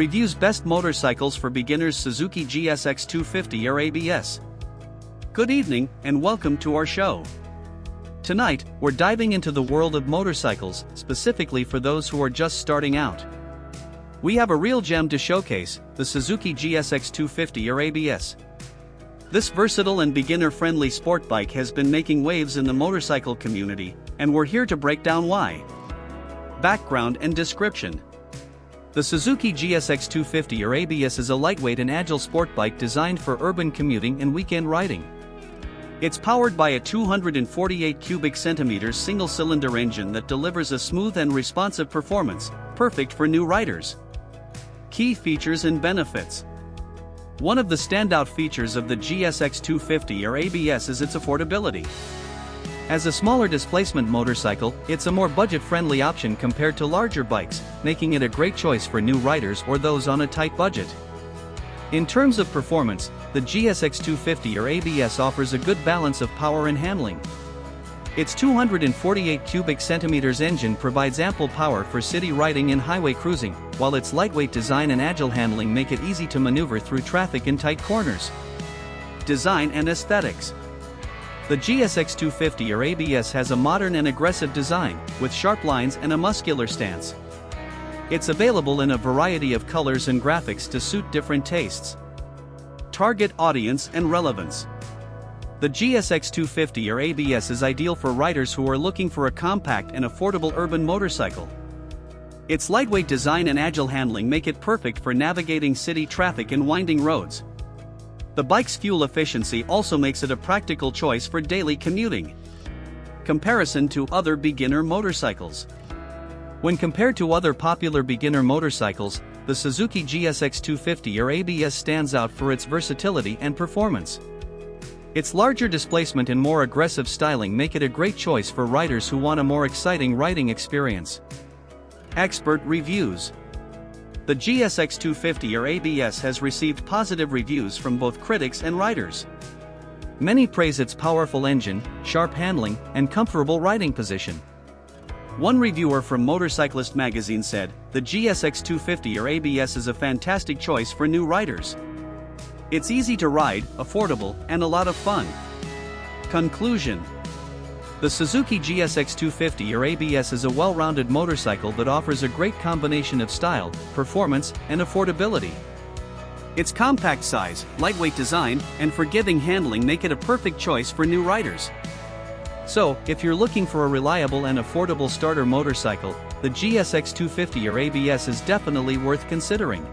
Reviews best motorcycles for beginners. Suzuki GSX250R ABS. Good evening, and welcome to our show. Tonight, we're diving into the world of motorcycles, specifically for those who are just starting out. We have a real gem to showcase, the Suzuki GSX250R ABS. This versatile and beginner-friendly sport bike has been making waves in the motorcycle community, and we're here to break down why. Background and description. The Suzuki GSX250R ABS is a lightweight and agile sport bike designed for urban commuting and weekend riding. It's powered by a 248 cubic centimeters single-cylinder engine that delivers a smooth and responsive performance, perfect for new riders. Key features and benefits. One of the standout features of the GSX250R ABS is its affordability. As a smaller displacement motorcycle, it's a more budget-friendly option compared to larger bikes, making it a great choice for new riders or those on a tight budget. In terms of performance, the GSX250R ABS offers a good balance of power and handling. Its 248 cubic centimeters engine provides ample power for city riding and highway cruising, while its lightweight design and agile handling make it easy to maneuver through traffic in tight corners. Design and aesthetics. The GSX250R ABS has a modern and aggressive design, with sharp lines and a muscular stance. It's available in a variety of colors and graphics to suit different tastes. Target audience and relevance. The GSX250R ABS is ideal for riders who are looking for a compact and affordable urban motorcycle. Its lightweight design and agile handling make it perfect for navigating city traffic and winding roads. The bike's fuel efficiency also makes it a practical choice for daily commuting. Comparison to other beginner motorcycles. When compared to other popular beginner motorcycles, the Suzuki GSX250R ABS stands out for its versatility and performance. Its larger displacement and more aggressive styling make it a great choice for riders who want a more exciting riding experience. Expert reviews. The GSX250R ABS has received positive reviews from both critics and riders. Many praise its powerful engine, sharp handling, and comfortable riding position. One reviewer from Motorcyclist magazine said, "The GSX250R ABS is a fantastic choice for new riders. It's easy to ride, affordable, and a lot of fun." Conclusion. The Suzuki GSX250R ABS is a well-rounded motorcycle that offers a great combination of style, performance, and affordability. Its compact size, lightweight design, and forgiving handling make it a perfect choice for new riders. So, if you're looking for a reliable and affordable starter motorcycle, the GSX250R ABS is definitely worth considering.